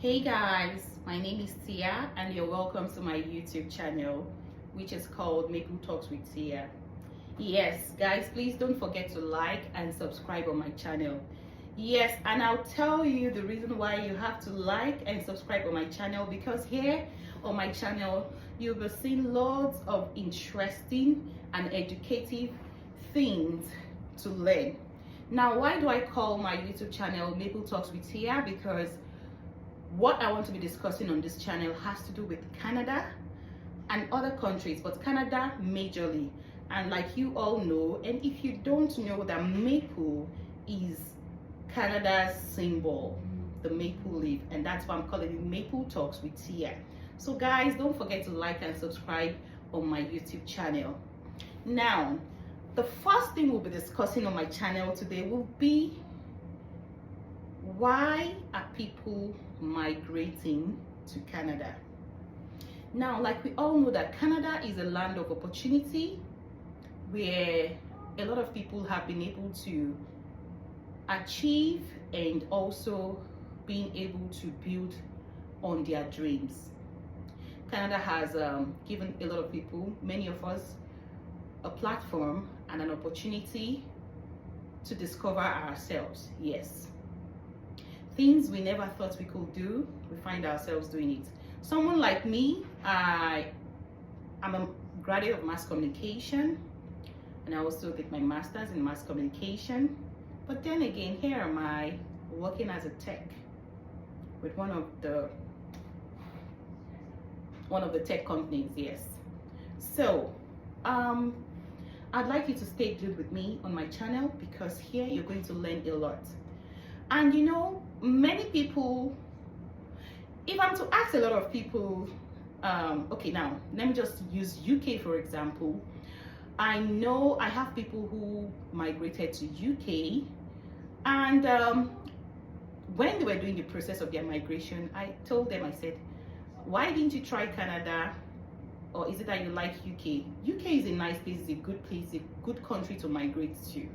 Hey guys, my name is Tia and you're welcome to my YouTube channel, which is called Maple Talks with Tia. Yes guys, please don't forget to like and subscribe on my channel. Yes, and I'll tell you the reason why you have to like and subscribe on my channel, because here on my channel you'll be seeing lots of interesting and educative things to learn. Now, why do I call my YouTube channel Maple Talks with Tia? Because what I want to be discussing on this channel has to do with Canada and other countries, but Canada majorly. And like you all know, and if you don't know, that maple is Canada's symbol, the maple leaf, and that's why I'm calling it Maple Talks with Tia. So guys, don't forget to like and subscribe on my YouTube channel. Now, the first thing we'll be discussing on my channel today will be, why are people migrating to Canada? Now, like we all know, that Canada is a land of opportunity where a lot of people have been able to achieve and also being able to build on their dreams. Canada has given a lot of people, many of us, a platform and an opportunity to discover ourselves. Yes, things we never thought we could do, we find ourselves doing it. Someone like me, I'm a graduate of mass communication, and I also did my master's in mass communication. But then again, here am I working as a tech with one of the tech companies. Yes. So I'd like you to stay glued with me on my channel, because here you're going to learn a lot. And you know, many people, if I'm to ask a lot of people, okay, now let me just use UK for example. I know I have people who migrated to UK, and when they were doing the process of their migration, I told them, I said, why didn't you try Canada? Or is it that you like UK? UK is a nice place, it's a good place, a good country to migrate to.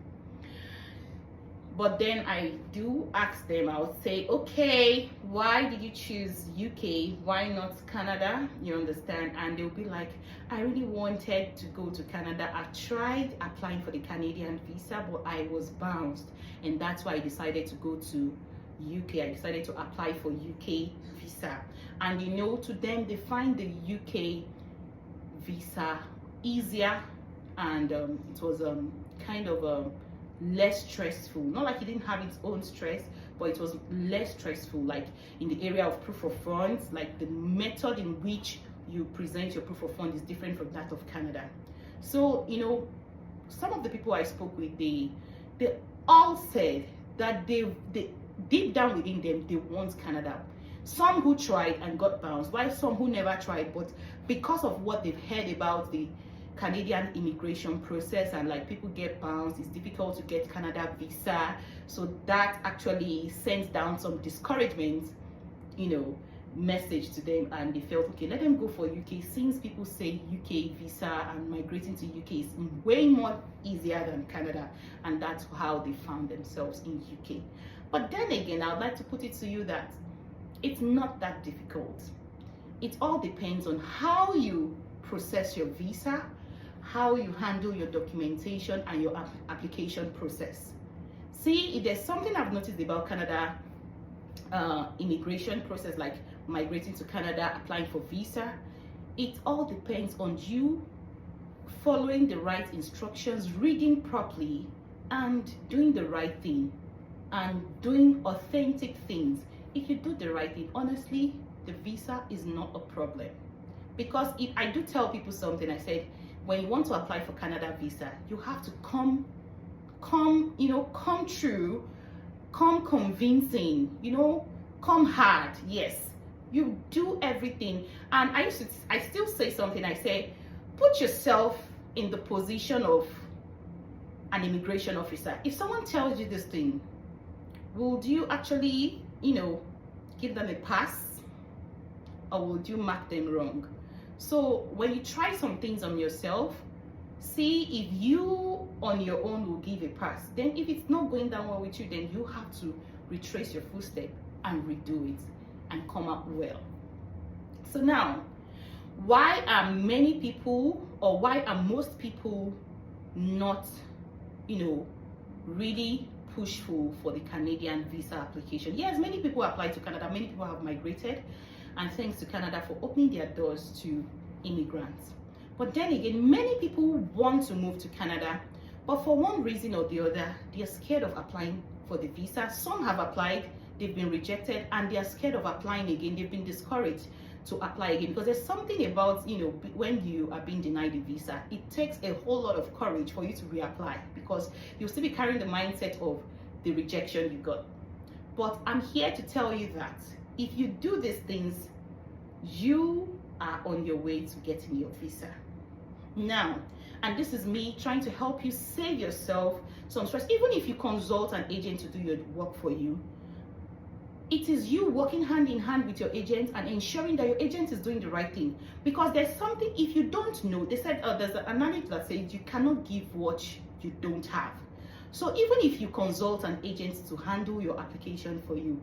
But then I do ask them, I'll say, okay, why did you choose UK? Why not Canada? You understand? And they'll be like, I really wanted to go to Canada. I tried applying for the Canadian visa, but I was bounced. And that's why I decided to go to UK. I decided to apply for UK visa. And you know, to them, they find the UK visa easier, and it was kind of less stressful. Not like it didn't have its own stress, but it was less stressful, like in the area of proof of funds. Like the method in which you present your proof of fund is different from that of Canada. So you know, some of the people I spoke with, they all said that they deep down within them, they want Canada. Some who tried and got bounced, while some who never tried, but because of what they've heard about the Canadian immigration process, and like people get bounced, it's difficult to get Canada visa, so that actually sends down some discouragement, you know, message to them, and they felt, okay, let them go for UK, since people say UK visa and migrating to UK is way more easier than Canada, and that's how they found themselves in UK. But then again, I'd like to put it to you that it's not that difficult. It all depends on how you process your visa, how you handle your documentation and your application process. See, if there's something I've noticed about Canada immigration process, like migrating to Canada, applying for visa, it all depends on you following the right instructions, reading properly, and doing the right thing, and doing authentic things. If you do the right thing, honestly, the visa is not a problem. Because if I do tell people something, I said, when you want to apply for Canada visa, you have to come true, come convincing, you know, come hard. Yes, you do everything. And I still say something. I say, put yourself in the position of an immigration officer. If someone tells you this thing, would you actually, you know, give them a pass, or would you mark them wrong? So when you try some things on yourself, see if you on your own will give a pass. Then if it's not going down well with you, then you have to retrace your footstep and redo it. and come out well. So now, why are many people, or why are most people not, really pushful for the Canadian visa application? Yes, many people apply to Canada, many people have migrated, and thanks to Canada for opening their doors to immigrants. But then again, many people want to move to Canada, but for one reason or the other, they're scared of applying for the visa. Some have applied, they've been rejected, and they're scared of applying again. They've been discouraged to apply again, because there's something about, when you are being denied a visa, it takes a whole lot of courage for you to reapply, because you'll still be carrying the mindset of the rejection you got. But I'm here to tell you that if you do these things, you are on your way to getting your visa. Now, and this is me trying to help you save yourself some stress. Even if you consult an agent to do your work for you, it is you working hand in hand with your agent and ensuring that your agent is doing the right thing. Because there's something, if you don't know, they said, there's an analogy that says you cannot give what you don't have. So even if you consult an agent to handle your application for you,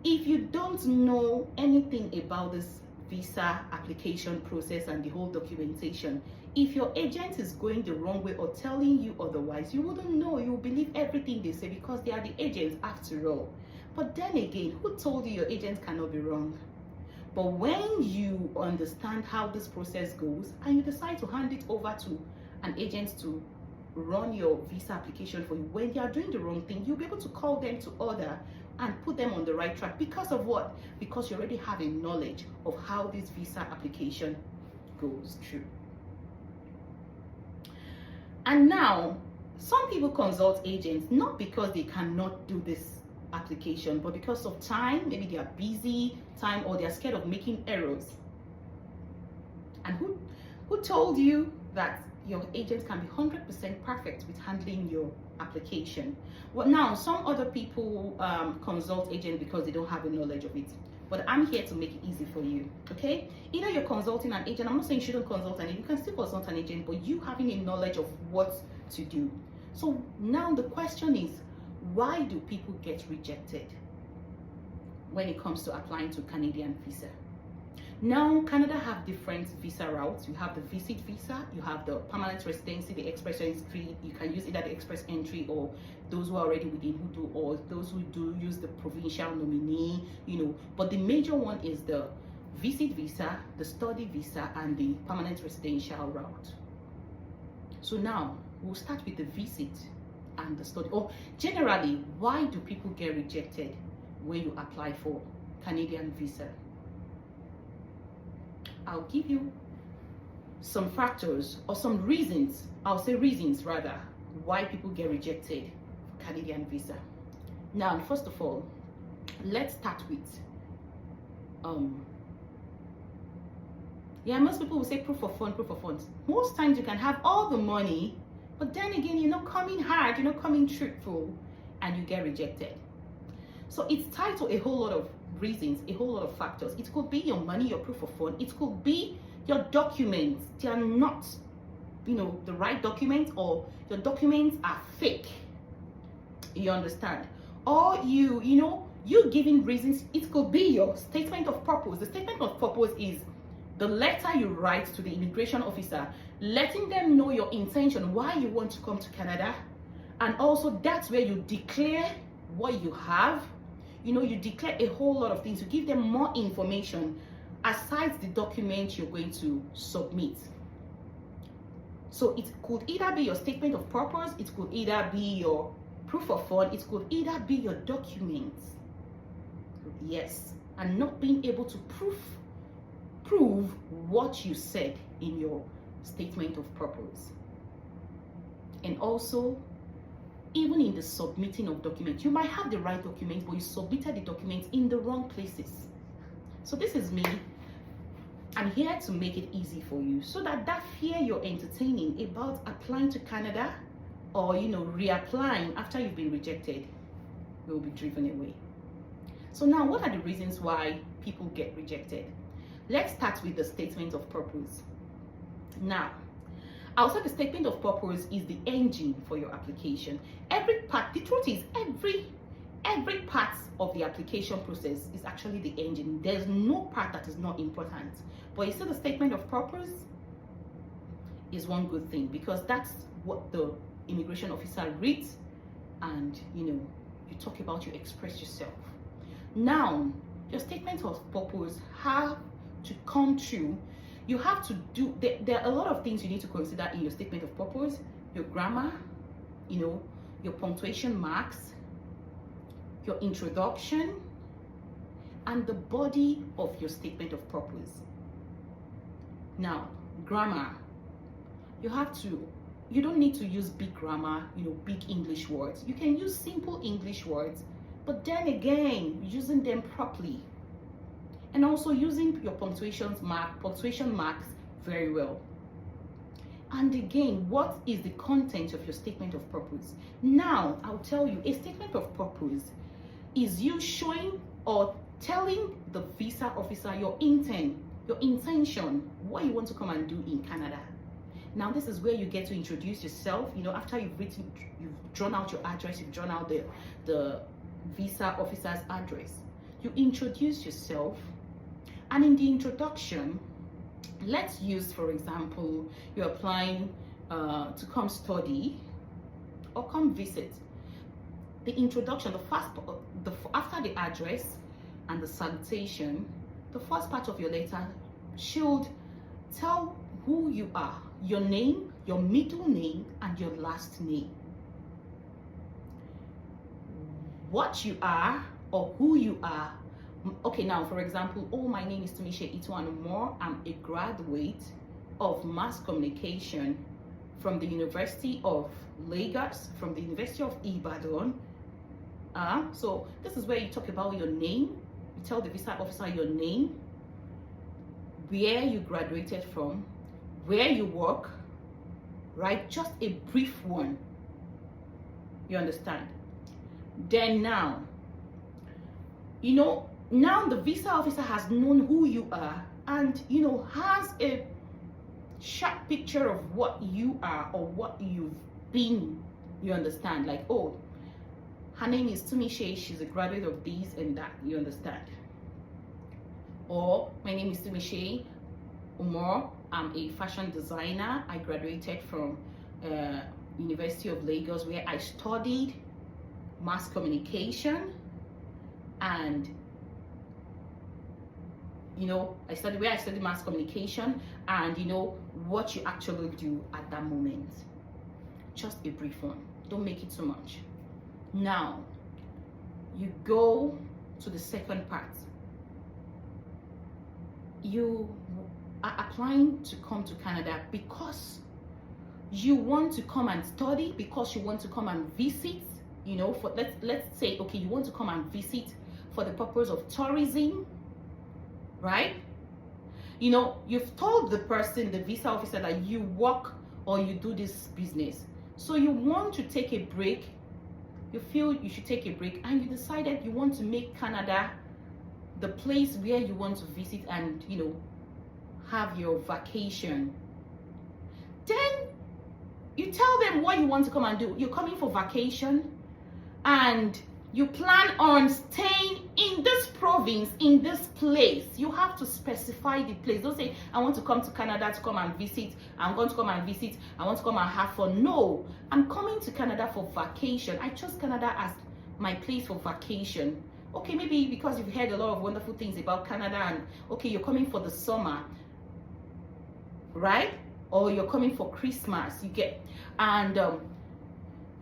if you don't know anything about this visa application process and the whole documentation, if your agent is going the wrong way or telling you otherwise, you wouldn't know. You will believe everything they say because they are the agents after all. But then again, who told you your agent cannot be wrong? But when you understand how this process goes and you decide to hand it over to an agent to run your visa application for you, when they are doing the wrong thing, you'll be able to call them to order and put them on the right track. Because of what? Because you already have a knowledge of how this visa application goes through. And now, some people consult agents not because they cannot do this application, but because of time. Maybe they are busy time, or they're scared of making errors. And who told you that your agent can be 100% perfect with handling your application? Well, now some other people consult agent because they don't have the knowledge of it, but I'm here to make it easy for you. Okay, either you're consulting an agent, I'm not saying you shouldn't consult an agent, you can still consult an agent, but you having a knowledge of what to do. So now the question is, why do people get rejected when it comes to applying to Canadian visa? Now, Canada have different visa routes. You have the visit visa, you have the permanent residency, the express entry. You can use either the express entry or those who are already within who do, or those who do use the provincial nominee, But the major one is the visit visa, the study visa, and the permanent residential route. So now, we'll start with the visit and the study. Or generally, why do people get rejected when you apply for Canadian visa? I'll give you some factors or some reasons, I'll say reasons rather, why people get rejected for Canadian visa. Now, first of all, let's start with most people will say proof of funds. Most times you can have all the money, but then again, you're not coming hard, you're not coming truthful, and you get rejected. So it's tied to a whole lot of reasons, a whole lot of factors. It could be your money, your proof of fund. It could be your documents. They are not, the right documents, or your documents are fake. You understand? Or you giving reasons. It could be your statement of purpose. The statement of purpose is the letter you write to the immigration officer, letting them know your intention, why you want to come to Canada. And also that's where you declare what you have. You declare a whole lot of things. You give them more information aside the document you're going to submit. So it could either be your statement of purpose, it could either be your proof of fund, it could either be your documents. Yes, and not being able to prove what you said in your statement of purpose. And also, even in the submitting of documents, you might have the right documents, but you submitted the documents in the wrong places. So this is me. I'm here to make it easy for you, so that fear you're entertaining about applying to Canada or reapplying after you've been rejected will be driven away. So now, what are the reasons why people get rejected? Let's start with the statement of purpose. Now, I'll say the statement of purpose is the engine for your application. The truth is, every part of the application process is actually the engine. There's no part that is not important. But you see, the statement of purpose is one good thing, because that's what the immigration officer reads, and you talk about, you express yourself. Now, your statement of purpose have to come true. You have to do, there are a lot of things you need to consider in your statement of purpose: your grammar, your punctuation marks, your introduction, and the body of your statement of purpose. Now, grammar, you don't need to use big grammar, big English words. You can use simple English words, but then again, using them properly. And also using your punctuation marks very well. And again, what is the content of your statement of purpose? Now, I'll tell you, a statement of purpose is you showing or telling the visa officer your intention, what you want to come and do in Canada. Now, this is where you get to introduce yourself. After you've drawn out your address, you've drawn out the visa officer's address, you introduce yourself. And in the introduction, let's use, for example, you're applying to come study or come visit. The introduction, after the address and the salutation, the first part of your letter should tell who you are, your name, your middle name, and your last name. What you are or who you are. Okay, now, for example, my name is Tumishe Ituanumor. I'm a graduate of mass communication from the University of Lagos, from the University of Ibadan. So this is where you talk about your name. You tell the visa officer your name, where you graduated from, where you work, right? Just a brief one. You understand? Then now, now the visa officer has known who you are, and has a sharp picture of what you are or what you've been. You understand? Like, her name is Tumishe, she's a graduate of this and that. You understand? Or, my name is Tumishe Umor, I'm a fashion designer. I graduated from University of Lagos, where I studied mass communication, and I studied mass communication, and what you actually do at that moment. Just a brief one, don't make it too much. Now you go to the second part. You are applying to come to Canada because you want to come and study, because you want to come and visit, for let's say, okay, you want to come and visit for the purpose of tourism, right? You've told the person, the visa officer, that you work or you do this business, so you want to take a break. You feel you should take a break, and you decided you want to make Canada the place where you want to visit and have your vacation. Then you tell them what you want to come and do. You're coming for vacation, and you plan on staying in this province, in this place. You have to specify the place. Don't say, I want to come to Canada to come and visit. I'm going to come and visit. I want to come and have fun. No, I'm coming to Canada for vacation. I chose Canada as my place for vacation. Okay, maybe because you've heard a lot of wonderful things about Canada, and okay, you're coming for the summer, right? Or you're coming for Christmas, and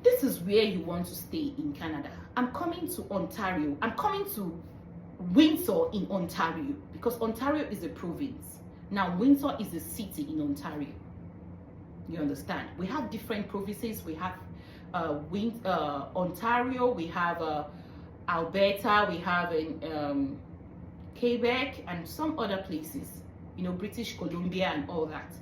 this is where you want to stay in Canada. I'm coming to Ontario. I'm coming to Windsor in Ontario, because Ontario is a province. Now, Windsor is a city in Ontario. You understand? We have different provinces. We have Ontario, we have Alberta, we have Quebec, and some other places, British Columbia and all that.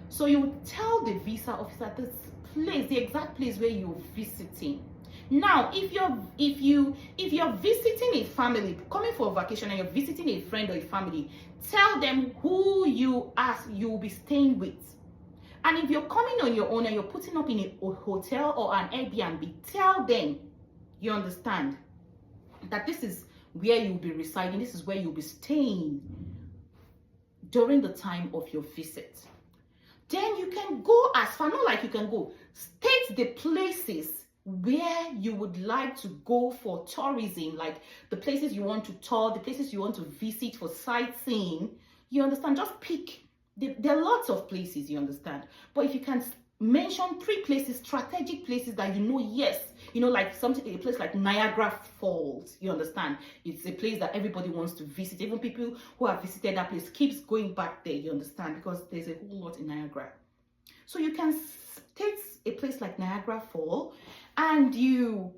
So you tell the visa officer this place, the exact place where you're visiting. Now, if you're visiting a family, coming for a vacation, and you're visiting a friend or a family, tell them who you'll be staying with. And if you're coming on your own and you're putting up in a hotel or an Airbnb, tell them. You understand? that this is where you'll be residing, this is where you'll be staying during the time of your visit. Then you can go as far, not like you can go, state the places where you would like to go for tourism, like the places you want to tour, the places you want to visit for sightseeing. You understand? Just pick. There are lots of places, you understand? But if you can mention 3 places, strategic places that you know, yes, you know, like a place like Niagara Falls, you understand? It's a place that everybody wants to visit. Even people who have visited that place keeps going back there, you understand? Because there's a whole lot in Niagara. So you can take a place like Niagara Falls and you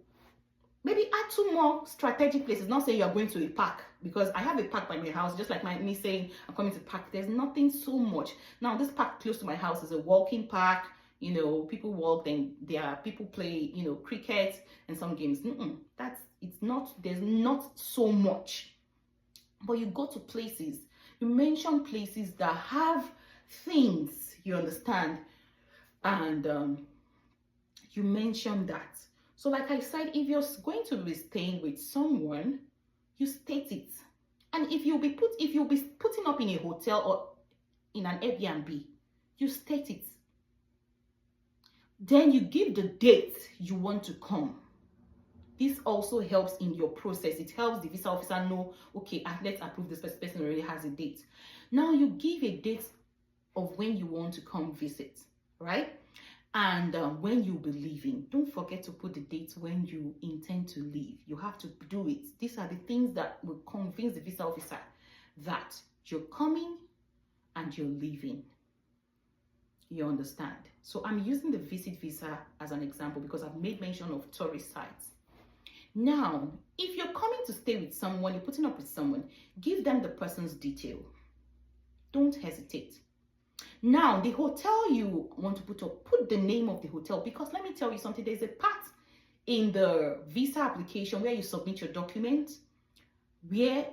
maybe add 2 more strategic places. Not saying you're going to a park, because I have a park by my house, just like me saying I'm coming to park. There's nothing so much. Now, this park close to my house is a walking park. You know, people walk, then people play, you know, cricket and some games. There's not so much. But you go to places, you mention places that have things, you understand, and you mention that. So like I said, if you're going to be staying with someone, you state it. And if you'll be putting up in a hotel or in an Airbnb, you state it. Then you give the date you want to come. This also helps in your process. It helps the visa officer know, okay, let's approve this person already has a date. Now you give a date of when you want to come visit, right? And when you'll be leaving. Don't forget to put the date when you intend to leave. You have to do it. These are the things that will convince the visa officer that you're coming and you're leaving. You understand? So I'm using the visit visa as an example because I've made mention of tourist sites. Now, if you're coming to stay with someone, you're putting up with someone, give them the person's detail. Don't hesitate. Now, the hotel you want to put up, put the name of the hotel, because let me tell you something, there's a part in the visa application where you submit your document, where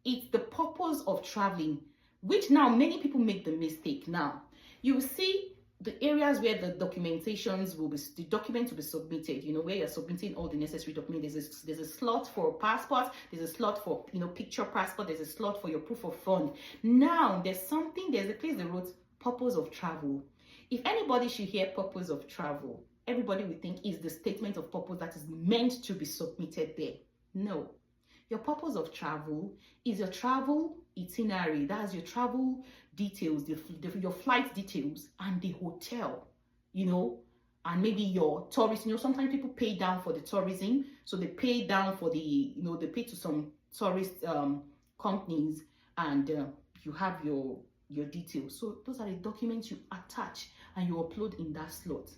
it's the purpose of traveling, which now many people make the mistake. Now, you will see the areas where the documents will be submitted, you know, where you're submitting all the necessary documents. There's a slot for passport, there's a slot for, you know, picture passport, there's a slot for your proof of fund. Now, there's a place they wrote purpose of travel. If anybody should hear purpose of travel, everybody would think is the statement of purpose that is meant to be submitted there. No. Your purpose of travel is your travel itinerary. That's your travel details, your flight details, and the hotel, you know, and maybe your tourist. You know, sometimes people pay down for the tourism, so they pay down for the, you know, they pay to some tourist companies, and you have your details. So those are the documents you attach and you upload in that slot.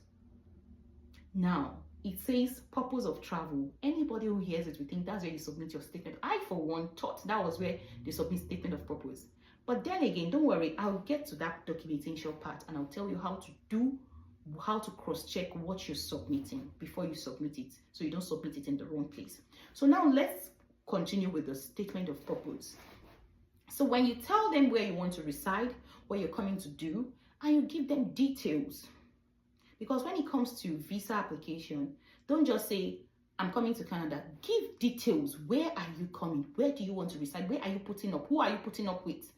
Now, it says purpose of travel. Anybody who hears it will think that's where you submit your statement. I, for one, thought that was where they submit statement of purpose. But then again, don't worry, I'll get to that documentation part and I'll tell you how to cross-check what you're submitting before you submit it, so you don't submit it in the wrong place. So now let's continue with the statement of purpose. So when you tell them where you want to reside, what you're coming to do, and you give them details. Because when it comes to visa application, don't just say, I'm coming to Canada. Give details. Where are you coming? Where do you want to reside? Where are you putting up? Who are you putting up with?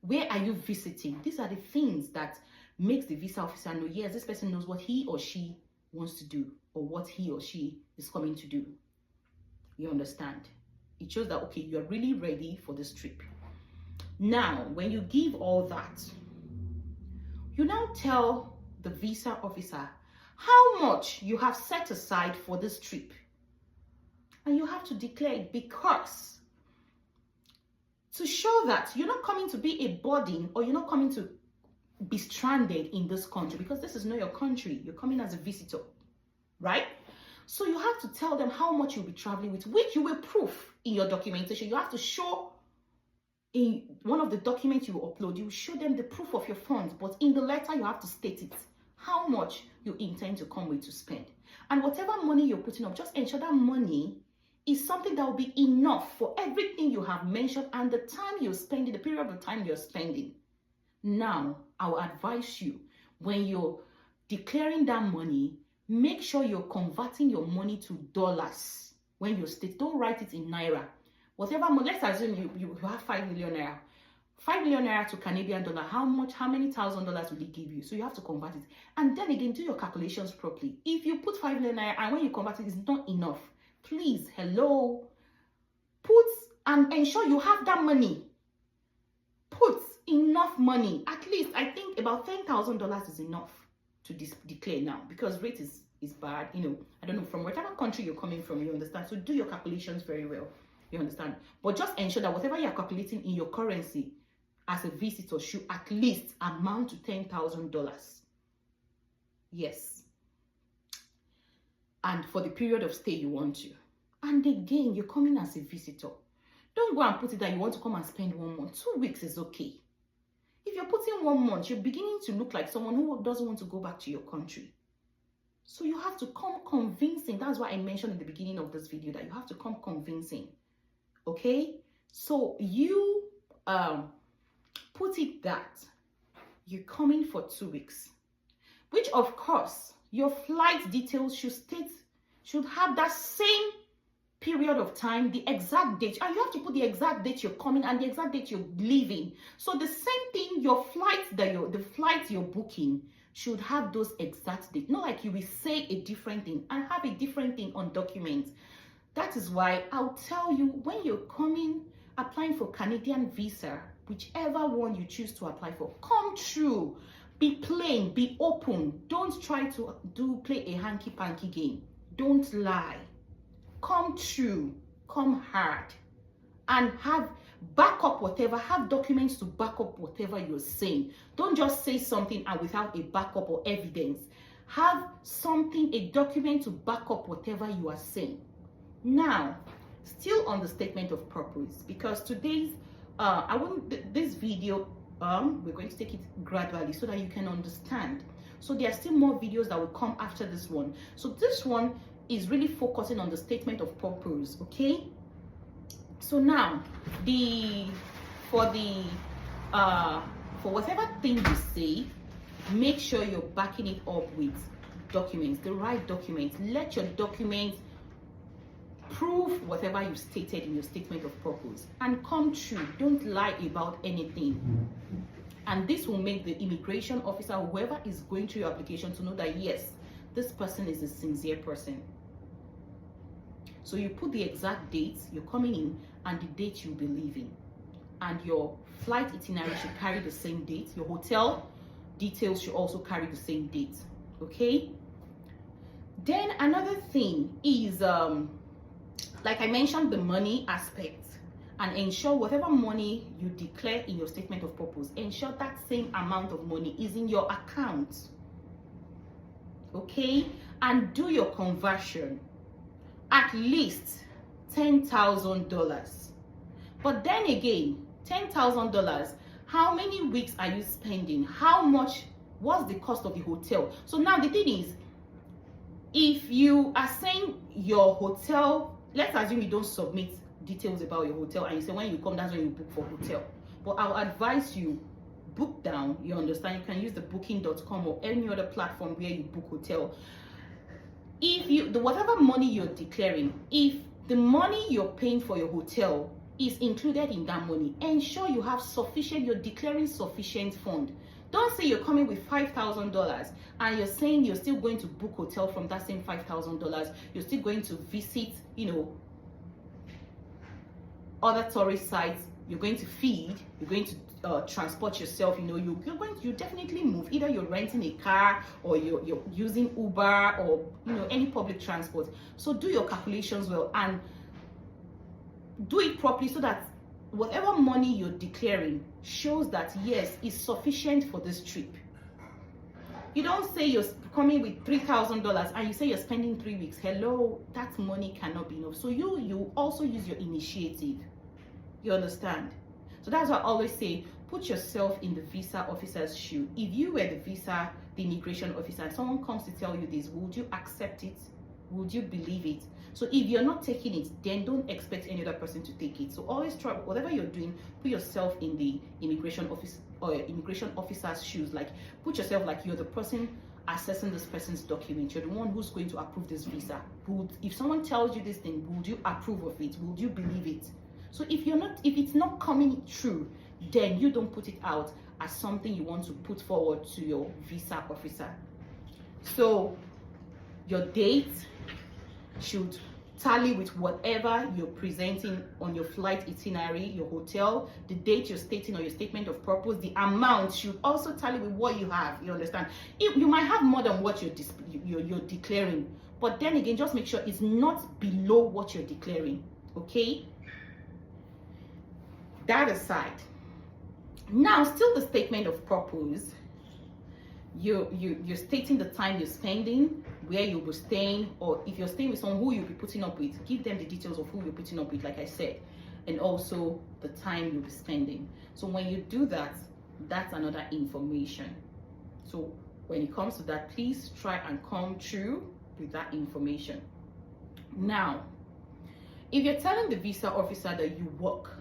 Where are you visiting? These are the things that makes the visa officer know, yes, this person knows what he or she wants to do, or what he or she is coming to do. You understand? It shows that, okay, you're really ready for this trip. Now, when you give all that, you now tell the visa officer how much you have set aside for this trip. And you have to declare it, because to show that you're not coming to be a burden, or you're not coming to be stranded in this country, because this is not your country. You're coming as a visitor, right? So you have to tell them how much you'll be traveling with, which you will proof in your documentation. You have to show in one of the documents you upload, you show them the proof of your funds, but in the letter you have to state it, how much you intend to come with to spend. And whatever money you're putting up, just ensure that money is something that will be enough for everything you have mentioned and the time you're spending, the period of time you're spending. Now, I will advise you, when you're declaring that money, make sure you're converting your money to dollars when you state, don't write it in naira. Whatever, let's assume you have 5 million naira. 5 million naira to Canadian dollar, how many $1,000 will it give you? So you have to convert it. And then again, do your calculations properly. If you put 5 million naira and when you convert it, it's not enough. Please, hello, put and ensure you have that money. Put enough money. At least, I think about $10,000 is enough to declare now, because rate is bad. You know, I don't know, from whatever country you're coming from, you understand? So do your calculations very well, you understand? But just ensure that whatever you're calculating in your currency as a visitor should at least amount to $10,000. Yes. And for the period of stay you want to. And again, you're coming as a visitor. Don't go and put it that you want to come and spend 1 month. 2 weeks is okay. If you're putting 1 month, you're beginning to look like someone who doesn't want to go back to your country. So you have to come convincing. That's why I mentioned in the beginning of this video that you have to come convincing. Okay? So you put it that you're coming for 2 weeks. Which of course, your flight details should have that same period of time, the exact date, and you have to put the exact date you're coming and the exact date you're leaving. So the same thing, your flights the flights you're booking should have those exact dates. Not like you will say a different thing and have a different thing on documents. That is why I'll tell you, when you're applying for Canadian visa, whichever one you choose to apply for, come true. Be plain, be open. Don't try to play a hanky-panky game. Don't lie. Come true, come hard, and have backup whatever, have documents to back up whatever you're saying. Don't just say something and without a backup or evidence. Have something, a document to back up whatever you are saying. Now, still on the statement of purpose, because today's this video, we're going to take it gradually so that you can understand. So there are still more videos that will come after this one. So this one is really focusing on the statement of purpose, okay? So now, for whatever thing you say, make sure you're backing it up with documents, the right documents. Let your documents prove whatever you stated in your statement of purpose, and come true. Don't lie about anything. And this will make the immigration officer, whoever is going through your application, to know that yes, this person is a sincere person. So you put the exact dates you're coming in and the date you'll be leaving. And your flight itinerary should carry the same date. Your hotel details should also carry the same date. Okay? Then another thing is, like I mentioned, the money aspect. And ensure whatever money you declare in your statement of purpose, ensure that same amount of money is in your account. Okay? And do your conversion. At least $10,000. But then again, $10,000, how many weeks are you spending? How much? What's the cost of the hotel? So now the thing is, if you are saying your hotel, let's assume you don't submit details about your hotel and you say when you come, that's when you book for hotel. But I'll advise you, book down, you understand? You can use the booking.com or any other platform where you book hotel. If whatever money you're declaring, if the money you're paying for your hotel is included in that money, ensure you have sufficient, you're declaring sufficient fund. Don't say you're coming with $5,000 and you're saying you're still going to book hotel from that same $5,000. You're still going to visit, other tourist sites. You're going to feed, you're going to transport yourself, you definitely move. Either you're renting a car or you're using Uber or any public transport. So do your calculations well and do it properly so that whatever money you're declaring shows that yes, it's sufficient for this trip. You don't say you're coming with $3,000 and you say you're spending 3 weeks. Hello, that money cannot be enough. So you also use your initiative. You understand? So that's why I always say, put yourself in the visa officer's shoe. If you were the immigration officer, and someone comes to tell you this, would you accept it? Would you believe it? So if you're not taking it, then don't expect any other person to take it. So always try, whatever you're doing, put yourself in the immigration office or immigration officer's shoes. Like, put yourself like you're the person assessing this person's document. You're the one who's going to approve this visa. If someone tells you this thing, would you approve of it? Would you believe it? So if it's not coming true, then you don't put it out as something you want to put forward to your visa officer. So your date should tally with whatever you're presenting on your flight itinerary, your hotel, the date you're stating on your statement of purpose. The amount should also tally with what you have. You understand? You might have more than what you're declaring, but then again, just make sure it's not below what you're declaring. Okay? That aside, now still the statement of purpose. You're stating the time you're spending, where you'll be staying, or if you're staying with someone who you'll be putting up with, give them the details of who you're putting up with, like I said, and also the time you'll be spending. So when you do that, that's another information. So when it comes to that, please try and come through with that information. Now, if you're telling the visa officer that you work,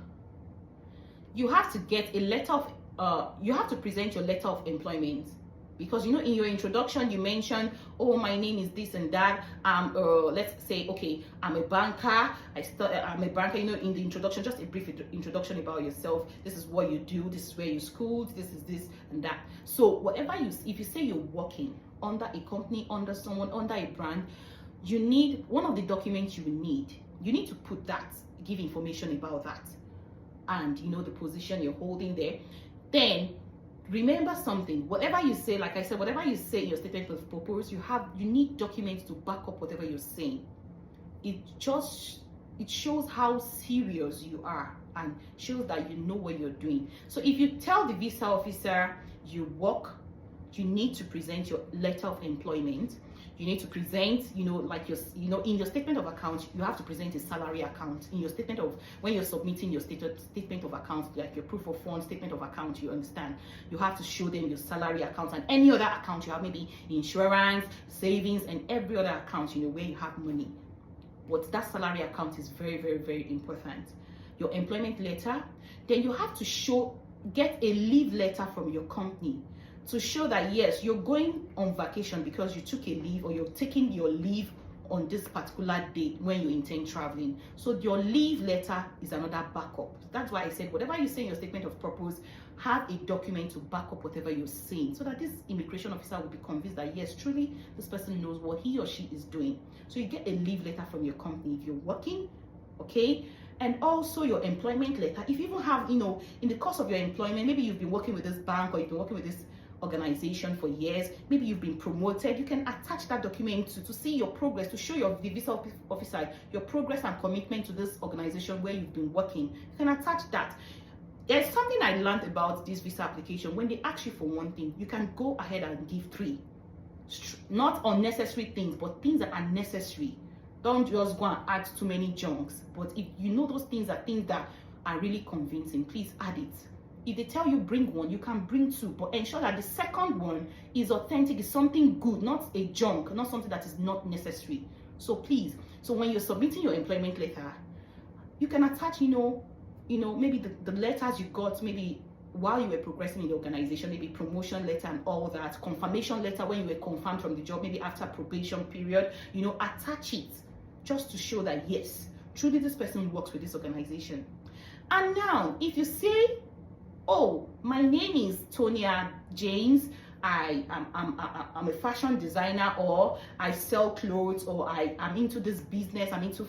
you have to get a letter of you have to present your letter of employment. Because in your introduction you mentioned, oh, my name is this and that. Let's say, okay, I'm a banker. I'm a banker. In the introduction, just a brief introduction about yourself. This is what you do. This is where you schooled. This is this and that. So whatever if you say you're working under a company, under someone, under a brand, you need one of the documents you will need. You need to put that, give information about that, and the position you're holding there. Then remember something, whatever you say, like I said, whatever you say in your statement of purpose, you need documents to back up whatever you're saying. It shows how serious you are and shows that you know what you're doing. So if you tell the visa officer you work, you need to present your letter of employment. You need to present, like in your statement of account, you have to present a salary account. In your statement of, when you're submitting your statement of account, like your proof of funds statement of account, you understand, you have to show them your salary account and any other account you have, maybe insurance, savings, and every other account, where you have money. But that salary account is very, very, very important. Your employment letter, then you have to get a leave letter from your company to show that yes, you're going on vacation because you took a leave, or you're taking your leave on this particular date when you intend traveling. So your leave letter is another backup. That's why I said whatever you say in your statement of purpose, have a document to back up whatever you're saying, so that this immigration officer will be convinced that yes, truly this person knows what he or she is doing. So you get a leave letter from your company if you're working, okay? And also your employment letter. If you even have, in the course of your employment, maybe you've been working with this bank, or you've been working with this organization for years, maybe you've been promoted, you can attach that document to see your progress, to show the visa officer your progress and commitment to this organization where you've been working. You can attach that. There's something I learned about this visa application. When they ask you for one thing, you can go ahead and give 3. Not unnecessary things, but things that are necessary. Don't just go and add too many junks. But if you know those things are things that are really convincing, please add it. If they tell you bring 1, you can bring 2, but ensure that the second one is authentic, is something good, not a junk, not something that is not necessary. So please, when you're submitting your employment letter, you can attach, maybe the letters you got, maybe while you were progressing in the organization, maybe promotion letter and all that, confirmation letter when you were confirmed from the job, maybe after probation period, attach it just to show that yes, truly this person works with this organization. And now, if you say, oh, my name is Tonya James, I'm a fashion designer, or I sell clothes, or I'm into this business, I'm into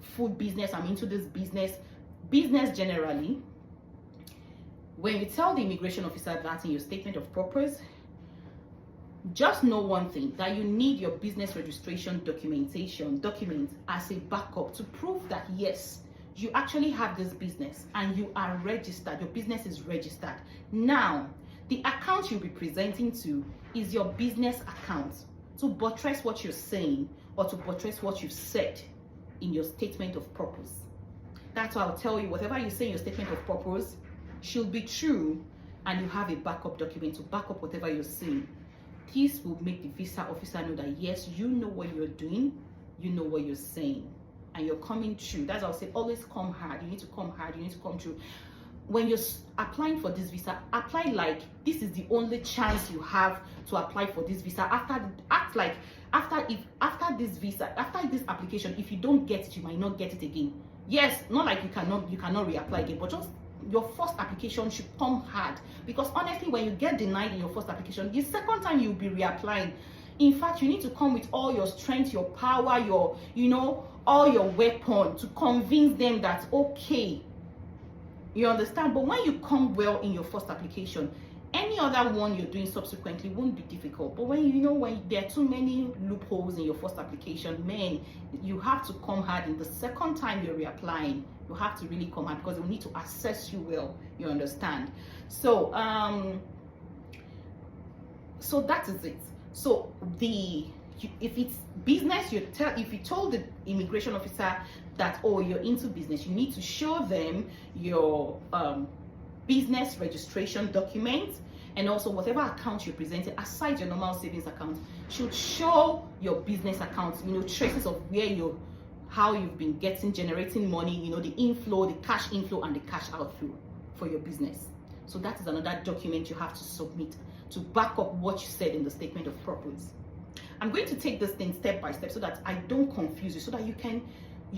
food business, I'm into this business generally. When you tell the immigration officer that in your statement of purpose, just know one thing, that you need your business registration document as a backup to prove that yes, you actually have this business and you are registered, your business is registered. Now, the account you'll be presenting to is your business account, to buttress what you're saying or to buttress what you've said in your statement of purpose. That's why I'll tell you, whatever you say in your statement of purpose should be true, and you have a backup document to back up whatever you're saying. This will make the visa officer know that yes, you know what you're doing, you know what you're saying, and you're coming true. That's why I'll say always come hard. You need to come hard, you need to come true. when you're applying for this visa, apply like this is the only chance you have to apply for this visa. Act like after this visa, after this application, if you don't get it, you might not get it again. Yes, not like you cannot reapply again, but just your first application should come hard, because honestly, when you get denied in your first application, the second time you'll be reapplying. In fact, you need to come with all your strength, your power, your, all your weapon to convince them that, okay, you understand. But when you come well in your first application, any other one you're doing subsequently won't be difficult. But when there are too many loopholes in your first application, man, you have to come hard in the second time you're reapplying. You have to really come hard, because they will need to assess you well, you understand. So so that is it. So if it's business, if you told the immigration officer that, oh, you're into business, you need to show them your business registration document, and also whatever account you're presenting aside your normal savings account should show your business account, traces of how you've been generating money, the inflow, the cash inflow and the cash outflow for your business. So that is another document you have to submit to back up what you said in the statement of purpose. I'm going to take this thing step by step so that I don't confuse you, so that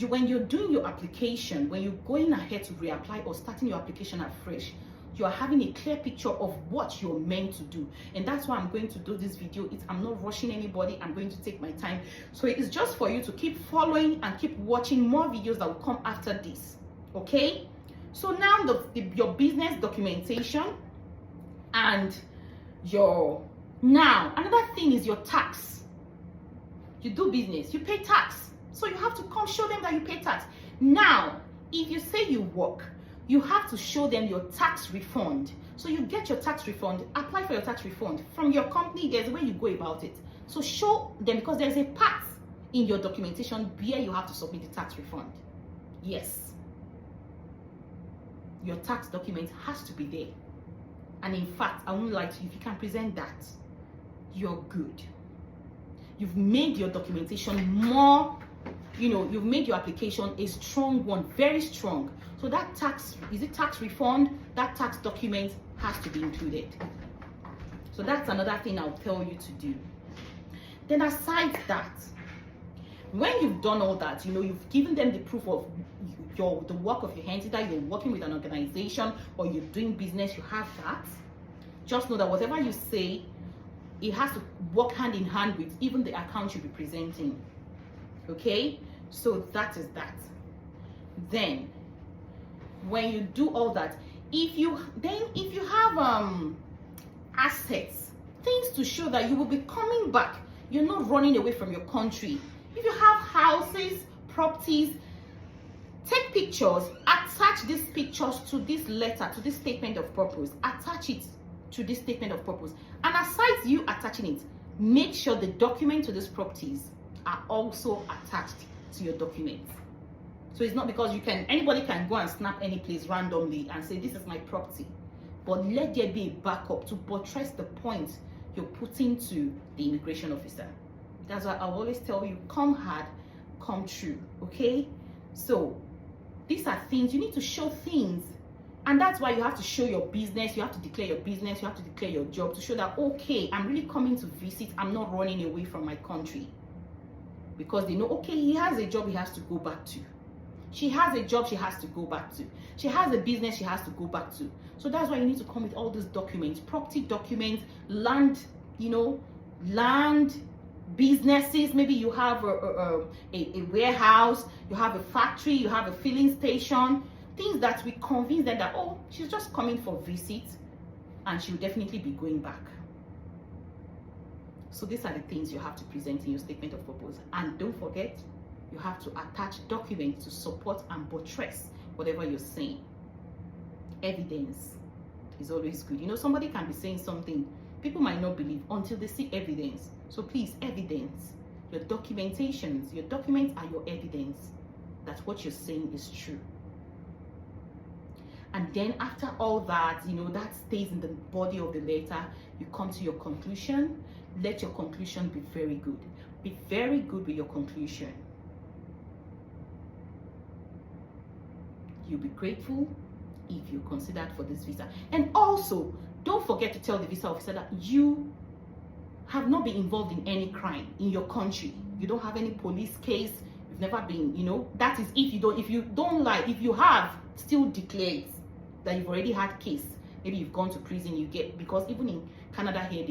when you're doing your application, when you're going ahead to reapply or starting your application afresh, you are having a clear picture of what you're meant to do. And that's why I'm going to do this video. I'm not rushing anybody. I'm going to take my time. So it is just for you to keep following and keep watching more videos that will come after this. Okay? So now your business documentation and now another thing is your tax. You do business, you pay tax. So you have to come show them that you pay tax. Now, if you say you work, you have to show them your tax refund. So you get your tax refund, apply for your tax refund from your company. There's a way you go about it. So show them, because there's a part in your documentation where you have to submit the tax refund. Yes, your tax document has to be there. And in fact, I won't lie to you, if you can present that, you're good. You've made your documentation more, you've made your application a strong one, very strong. So that tax refund, that tax document has to be included. So that's another thing I'll tell you to do. Then aside that, when you've done all that, you've given them the proof of the work of your hands, either you're working with an organization or you're doing business, you have that. Just know that whatever you say, it has to work hand in hand with even the account you'll be presenting. Okay? So that is that. Then, when you do all that, if you have assets, things to show that you will be coming back, you're not running away from your country. If you have houses, properties, take pictures, attach these pictures to this letter, to this statement of purpose. Attach it to this statement of purpose. And aside you attaching it, make sure the document to these properties are also attached to your documents. So it's not because anybody can go and snap any place randomly and say, this is my property. But let there be a backup to buttress the point you're putting to the immigration officer. That's why I always tell you, come hard, come true, okay? So these are things, you need to show things. And that's why you have to show your business, you have to declare your business, you have to declare your job to show that, okay, I'm really coming to visit, I'm not running away from my country. Because they know, okay, he has a job he has to go back to. She has a job she has to go back to. She has a business she has to go back to. So that's why you need to come with all these documents, property documents, land, land, businesses. Maybe you have a warehouse, you have a factory, you have a filling station. Things that we convince them that, oh, she's just coming for visit and she'll definitely be going back. So these are the things you have to present in your statement of purpose. And don't forget, you have to attach documents to support and buttress whatever you're saying. Evidence is always good. Somebody can be saying something people might not believe until they see evidence. So please, evidence. Your documentations, your documents are your evidence that what you're saying is true. And then after all that, that stays in the body of the letter, you come to your conclusion. Let your conclusion be very good. Be very good with your conclusion. You'll be grateful if you're considered for this visa. And also, don't forget to tell the visa officer that you have not been involved in any crime in your country. You don't have any police case. You've never been, you know, that is if you don't lie. If you have, still declare that you've already had case. Maybe you've gone to prison, you get, because even in Canada here,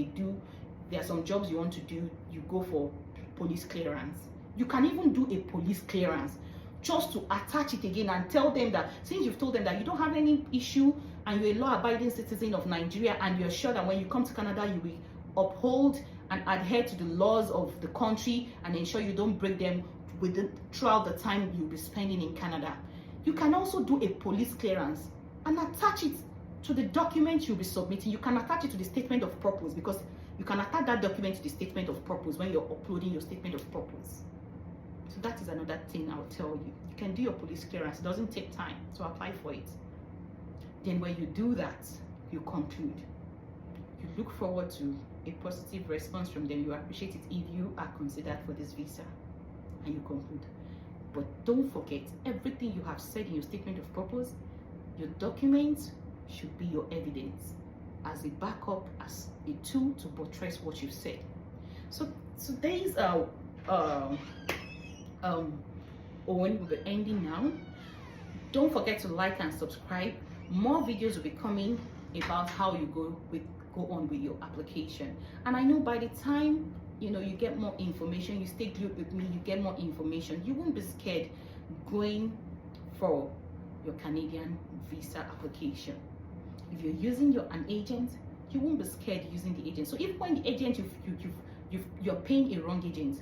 there are some jobs you want to do, you go for police clearance. You can even do a police clearance just to attach it again and tell them that since you've told them that you don't have any issue and you're a law-abiding citizen of Nigeria and you're sure that when you come to Canada, you will uphold and adhere to the laws of the country and ensure you don't break them throughout the time you'll be spending in Canada. You can also do a police clearance and attach it to the document you'll be submitting. You can attach it to the statement of purpose, because you can attach that document to the statement of purpose when you're uploading your statement of purpose. So that is another thing I'll tell you. You can do your police clearance. It doesn't take time to apply for it. Then when you do that, you conclude. You look forward to a positive response from them. You appreciate it if you are considered for this visa, and you conclude. But don't forget, everything you have said in your statement of purpose, your documents should be your evidence as a backup, as a tool to buttress what you've said. So today's Owen will be ending now. Don't forget to like and subscribe. More videos will be coming about how you go on with your application. And I know by the time you get more information, you stay glued with me, you get more information, you won't be scared going for your Canadian visa application. If you're using an agent, you won't be scared using the agent. So even when the agent you're paying a wrong agent,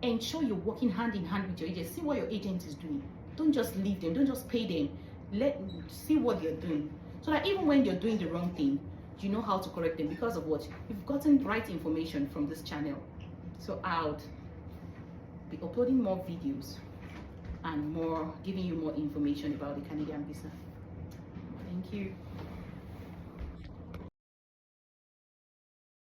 ensure you're working hand in hand with your agent. See what your agent is doing. Don't just leave them, don't just pay them. See what they're doing, so that even when you're doing the wrong thing, you know how to correct them, because of what you've gotten right information from this channel. So I'll be uploading more videos and giving you more information about the Canadian visa. Thank you.